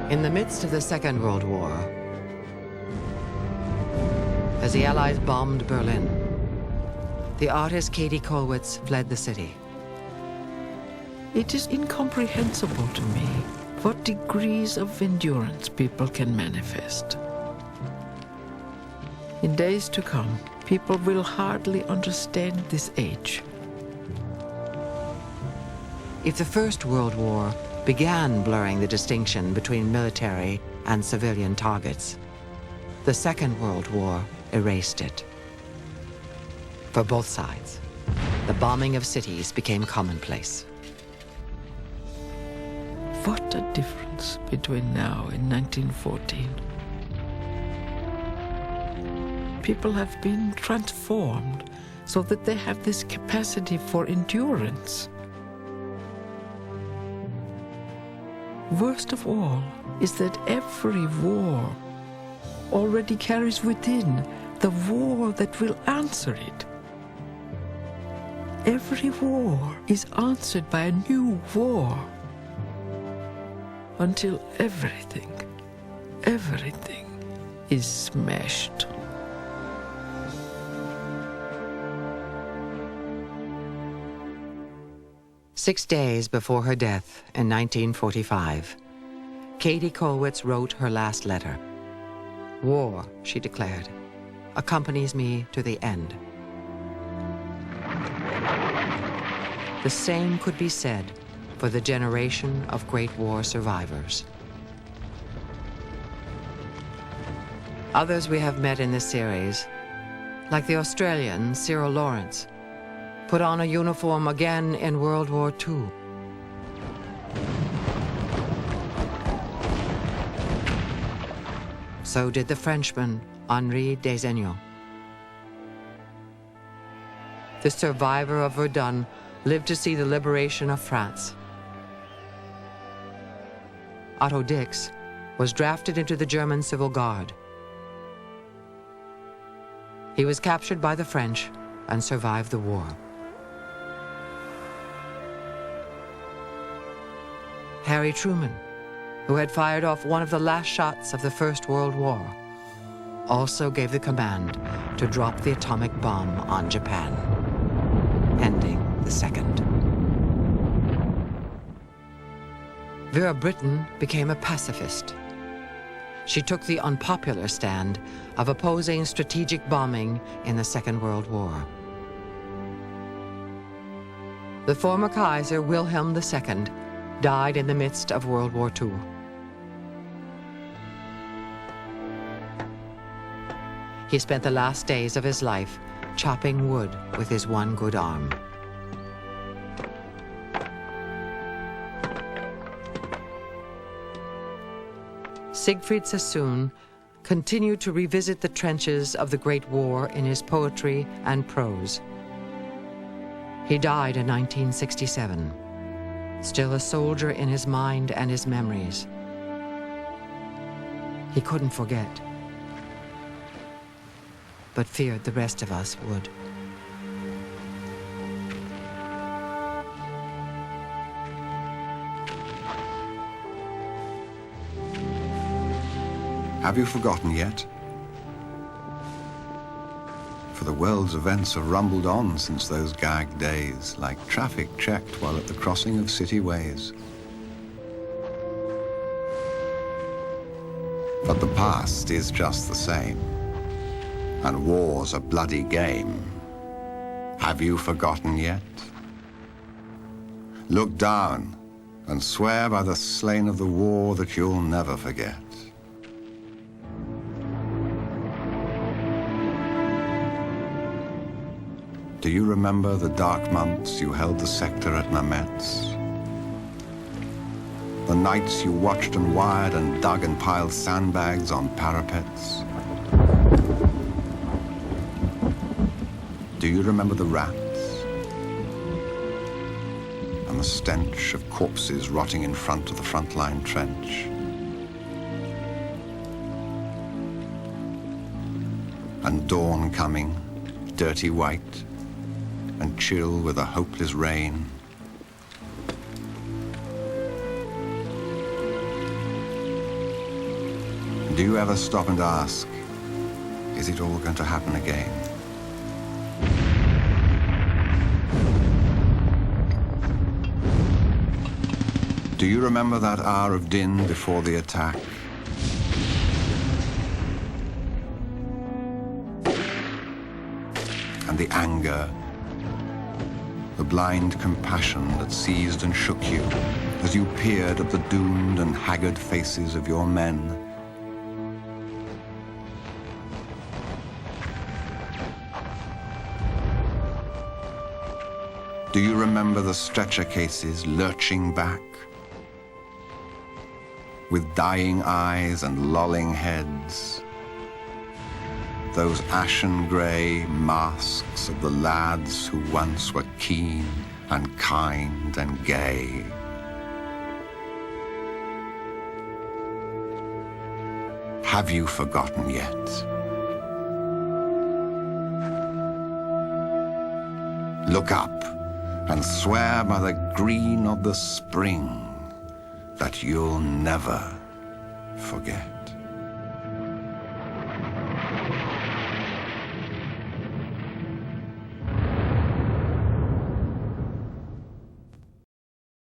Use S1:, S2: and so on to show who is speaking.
S1: In the midst of the Second World War, as the Allies bombed Berlin, the artist Katie Kollwitz fled the city.
S2: It is incomprehensible to me what degrees of endurance people can manifest. In days to come, people will hardly understand this age.
S1: If the First World War began blurring the distinction between military and civilian targets, the Second World War erased it. For both sides, the bombing of cities became commonplace.
S2: What a difference between now and 1914. People have been transformed so that they have this capacity for endurance. Worst of all is that every war already carries within the war that will answer it. Every war is answered by a new war, until everything is smashed.
S1: Six days before her death in 1945, Katie Kollwitz wrote her last letter. "War," she declared, "accompanies me to the end." The same could be said for the generation of Great War survivors. Others we have met in this series, like the Australian Cyril Lawrence, put on a uniform again in World War II. So did the Frenchman Henri Desaigneaux. The survivor of Verdun lived to see the liberation of France. Otto Dix was drafted into the German Civil Guard. He was captured by the French and survived the war. Harry Truman, who had fired off one of the last shots of the First World War, also gave the command to drop the atomic bomb on Japan, ending the Second. Vera Brittain became a pacifist. She took the unpopular stand of opposing strategic bombing in the Second World War. The former Kaiser Wilhelm II died in the midst of World War II. He spent the last days of his life chopping wood with his one good arm. Siegfried Sassoon continued to revisit the trenches of the Great War in his poetry and prose. He died in 1967, still a soldier in his mind and his memories. He couldn't forget, but feared the rest of us would.
S3: Have you forgotten yet? For the world's events have rumbled on since those gagged days, like traffic checked while at the crossing of city ways. But the past is just the same, and war's a bloody game. Have you forgotten yet? Look down and swear by the slain of the war that you'll never forget. Do you remember the dark months you held the sector at Mametz? The nights you watched and wired and dug and piled sandbags on parapets? Do you remember the rats? And the stench of corpses rotting in front of the frontline trench? And dawn coming, dirty white, and chill with a hopeless rain. Do you ever stop and ask, is it all going to happen again? Do you remember that hour of din before the attack? And the anger, the blind compassion that seized and shook you as you peered at the doomed and haggard faces of your men? Do you remember the stretcher cases lurching back, with dying eyes and lolling heads? Those ashen grey masks of the lads who once were keen and kind and gay. Have you forgotten yet? Look up and swear by the green of the spring that you'll never forget.